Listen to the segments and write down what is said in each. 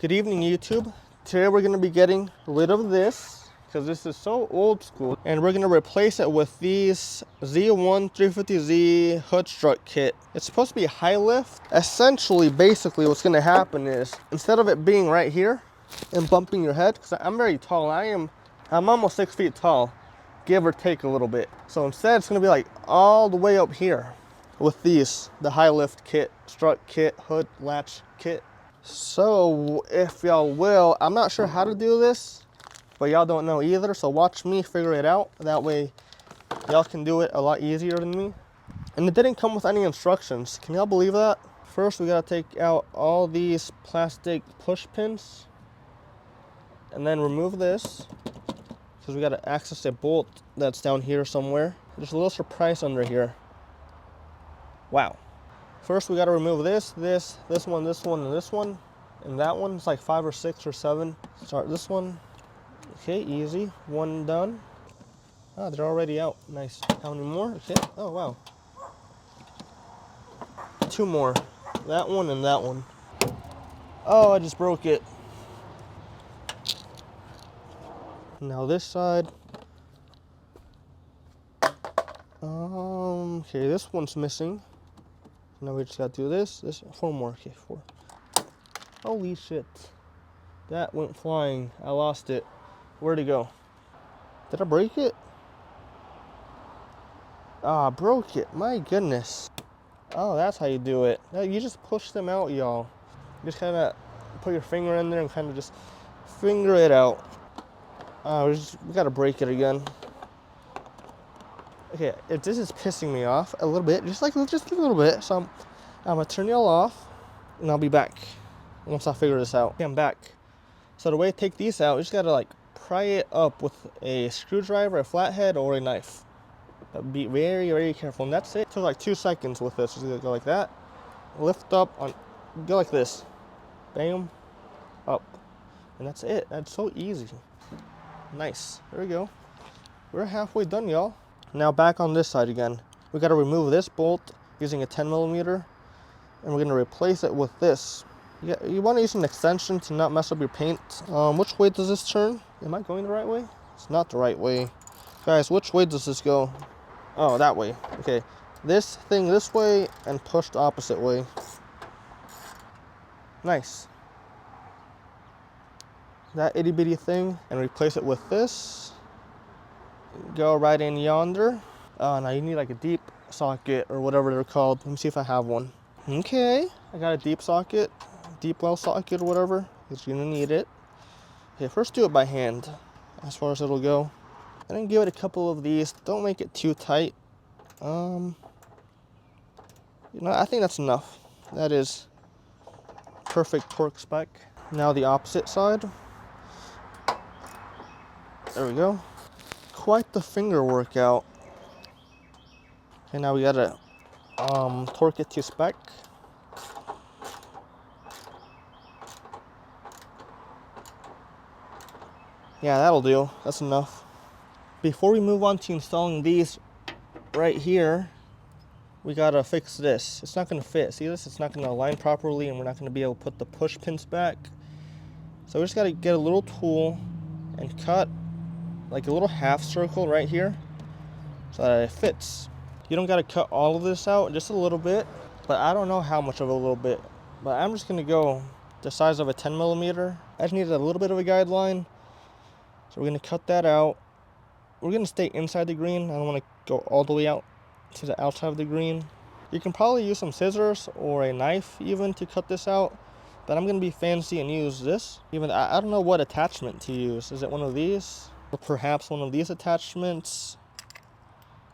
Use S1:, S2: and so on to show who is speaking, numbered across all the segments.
S1: Good evening, YouTube. Today we're going to be getting rid of this because this is so old school, and we're going to replace it with these Z1 350Z hood strut kit. It's supposed to be high lift. Essentially, basically what's going to happen is instead of it being right here and bumping your head, because I'm very tall, I'm almost 6 feet tall, give or take a little bit. So instead it's going to be like all the way up here with these, the high lift kit, strut kit, hood latch kit. So if y'all will, I'm not sure how to do this, but y'all don't know either, so watch me figure it out. That way y'all can do it a lot easier than me. And it didn't come with any instructions. Can y'all believe that? First we gotta take out all these plastic push pins and then remove this because we gotta access a bolt that's down here somewhere. There's a little surprise under here. Wow. First we gotta remove this one, and this one, and that one. It's like 5 or 6 or 7. Start this one. Okay, easy. One done. Ah, they're already out. Nice. How many more? Okay. Oh, wow. 2 more. That one and that one. Oh, I just broke it. Now this side. Okay, this one's missing. Now we just gotta do this. 4 more. Okay, 4. Holy shit. That went flying. I lost it. Where'd it go? Did I break it? Ah, broke it. My goodness. Oh, that's how you do it. You just push them out, y'all. You just kind of put your finger in there and kind of just finger it out. We gotta break it again. Okay, if this is pissing me off a little bit, just a little bit, so I'm gonna turn y'all off, and I'll be back once I figure this out. Okay, I'm back. So the way to take these out, you just gotta like pry it up with a screwdriver, a flathead, or a knife. But be very, very careful, and that's it. It took like 2 seconds with this. Just go like that, lift up, go like this, bam, up, and that's it. That's so easy. Nice. There we go. We're halfway done, y'all. Now back on this side again. We got to remove this bolt using a 10mm, and we're going to replace it with this. You want to use an extension to not mess up your paint. Which way does this turn? Am I going the right way? It's not the right way. Guys, which way does this go? Oh, that way. Okay. This thing this way and push the opposite way. Nice. That itty bitty thing, and replace it with this. Go right in yonder. Now you need like a deep socket or whatever they're called. Let me see if I have one. Okay, I got a deep socket, deep well socket or whatever, because you're gonna need it. Okay, first do it by hand, as far as it'll go. And then give it a couple of these. Don't make it too tight. I think that's enough. That is perfect torque spec. Now the opposite side. There we go. Quite the finger workout. Okay, now we gotta torque it to spec. Yeah, that'll do. That's enough. Before we move on to installing these right here, we gotta fix this. It's not gonna fit. See this? It's not gonna align properly, and we're not gonna be able to put the push pins back. So we just gotta get a little tool and cut like a little half circle right here so that it fits. You don't gotta cut all of this out, just a little bit, but I don't know how much of a little bit. But I'm just gonna go the size of a 10mm. I just needed a little bit of a guideline. So we're gonna cut that out. We're gonna stay inside the green. I don't wanna go all the way out to the outside of the green. You can probably use some scissors or a knife even to cut this out, but I'm gonna be fancy and use this. I don't know what attachment to use. Is it one of these? Or perhaps one of these attachments?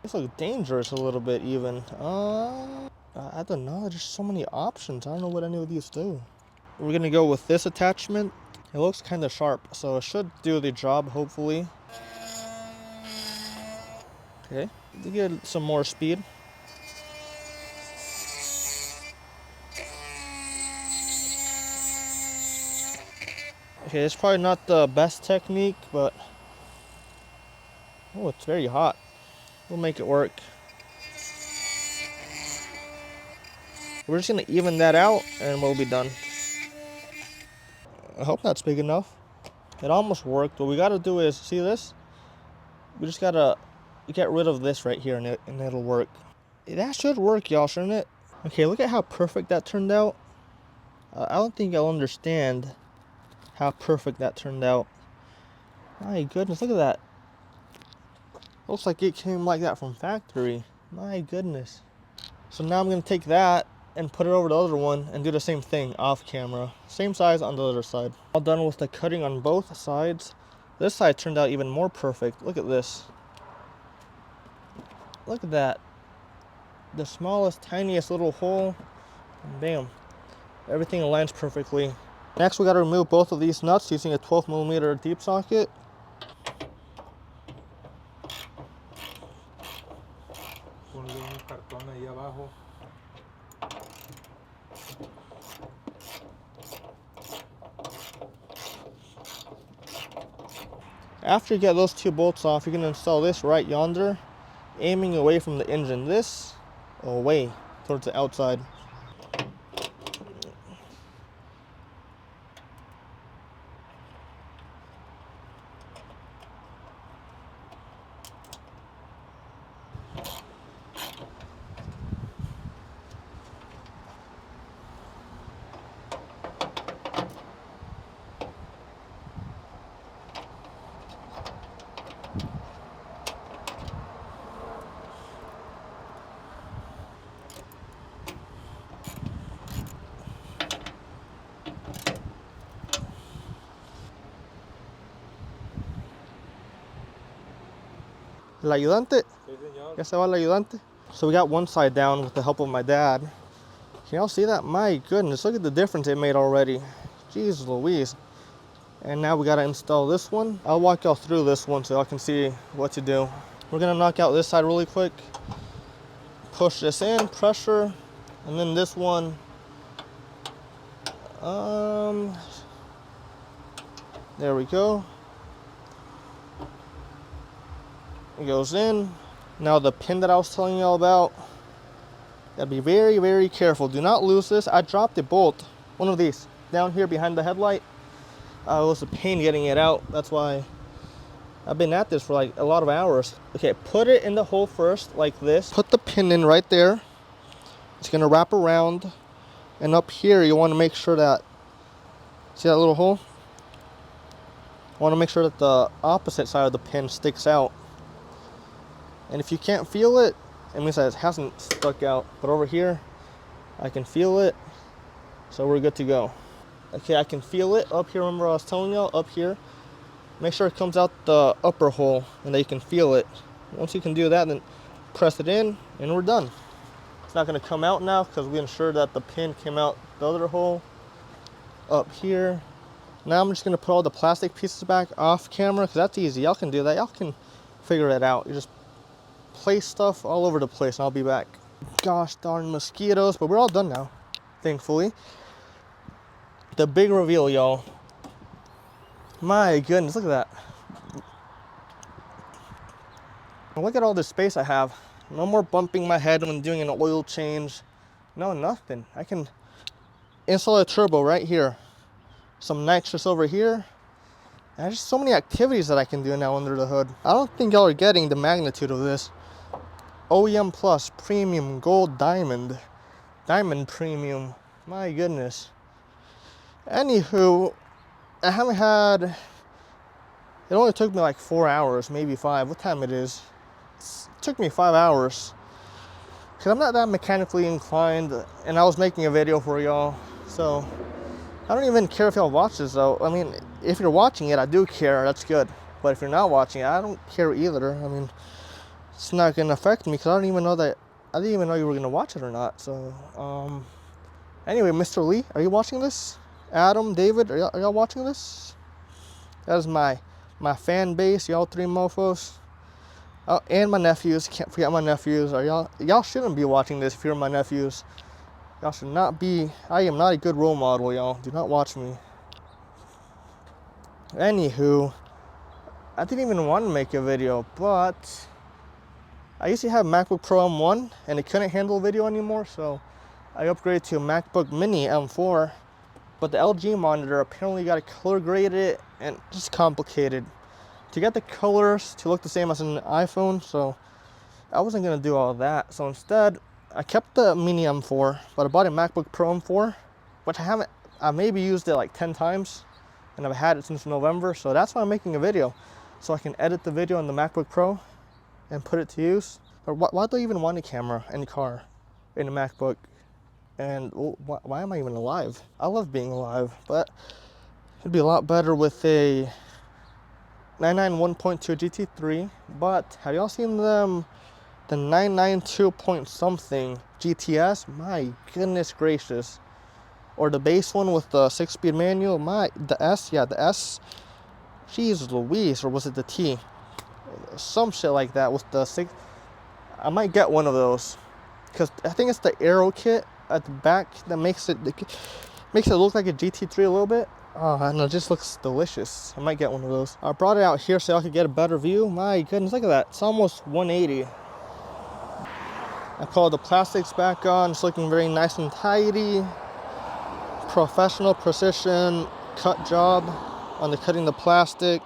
S1: This looks dangerous a little bit even. I don't know, there's so many options. I don't know what any of these do. We're gonna go with this attachment. It looks kind of sharp, so it should do the job, hopefully. Okay, to get some more speed. Okay, it's probably not the best technique, but oh, it's very hot. We'll make it work. We're just gonna even that out and we'll be done. I hope that's big enough. It almost worked. What we gotta do is, see this? We just gotta get rid of this right here and it'll work. That should work, y'all, shouldn't it? Okay, look at how perfect that turned out. I don't think you'll understand how perfect that turned out. My goodness, look at that. Looks like it came like that from factory. My goodness. So now I'm gonna take that and put it over the other one and do the same thing off camera. Same size on the other side. All done with the cutting on both sides. This side turned out even more perfect. Look at this. Look at that. The smallest, tiniest little hole. And bam. Everything aligns perfectly. Next, we gotta remove both of these nuts using a 12mm deep socket. After you get those two bolts off, you're gonna install this right yonder, aiming away from the engine. This away towards the outside. El ayudante. Sí, señor. Ya se va el ayudante. So we got one side down with the help of my dad. Can y'all see that? My goodness, look at the difference it made already. Jeez Louise. And now we gotta install this one. I'll walk y'all through this one so y'all can see what to do. We're gonna knock out this side really quick. Push this in, pressure, and then this one. There we go. It goes in. Now the pin that I was telling y'all about, gotta be very, very careful. Do not lose this. I dropped a bolt, one of these, down here behind the headlight. It was a pain getting it out. That's why I've been at this for like a lot of hours. Okay, put it in the hole first, like this. Put the pin in right there. It's gonna wrap around. And up here, you wanna make sure that, see that little hole? You wanna make sure that the opposite side of the pin sticks out. And if you can't feel it, it means that it hasn't stuck out. But over here, I can feel it. So we're good to go. Okay, I can feel it up here. Remember I was telling y'all, up here. Make sure it comes out the upper hole and that you can feel it. Once you can do that, then press it in and we're done. It's not gonna come out now because we ensured that the pin came out the other hole up here. Now I'm just gonna put all the plastic pieces back off camera because that's easy. Y'all can do that. Y'all can figure it out. You just place stuff all over the place and I'll be back. Gosh darn mosquitoes, but we're all done now, thankfully. The big reveal, y'all. My goodness, look at that. Look at all this space I have. No more bumping my head when doing an oil change. No, nothing. I can install a turbo right here. Some nitrous over here. And there's just so many activities that I can do now under the hood. I don't think y'all are getting the magnitude of this. OEM Plus, Premium, Gold, Diamond. Diamond Premium. My goodness. Anywho, I haven't had, it only took me like 4 hours, maybe 5. What time it is? It took me 5 hours. Because I'm not that mechanically inclined, and I was making a video for y'all. So, I don't even care if y'all watch this though. I mean, if you're watching it, I do care, that's good. But if you're not watching it, I don't care either. I mean, it's not going to affect me because I didn't even know you were going to watch it or not. So, anyway, Mr. Lee, are you watching this? Adam, David, are y'all watching this? That is my fan base, y'all three mofos. Oh, and my nephews, can't forget my nephews. Y'all shouldn't be watching this if you're my nephews. Y'all should not be, I am not a good role model, y'all. Do not watch me. Anywho, I didn't even want to make a video, but I used to have MacBook Pro M1 and it couldn't handle video anymore, so I upgraded to a MacBook Mini M4. But the LG monitor, apparently you gotta color grade it, and just complicated to get the colors to look the same as an iPhone, so I wasn't gonna do all that. So instead, I kept the mini M4, but I bought a MacBook Pro M4, which I maybe used it like 10 times, and I've had it since November, so that's why I'm making a video, so I can edit the video on the MacBook Pro and put it to use. Or why do I even want a camera in the car, in a MacBook? And why am I even alive? I love being alive, but it'd be a lot better with a 991.2 GT3. But have y'all seen them, the 992 point something GTS? My goodness gracious. Or the base one with the 6-speed manual. The S, yeah, the S. Jeez Louise, or was it the T? Some shit like that with the 6. I might get one of those, because I think it's the aero kit at the back that makes it look like a GT3 a little bit. Oh, and it just looks delicious. I might get one of those. I brought it out here so I could get a better view. My goodness, look at that. It's almost 180. I pulled the plastics back on. It's looking very nice and tidy. Professional precision cut job on the cutting the plastic.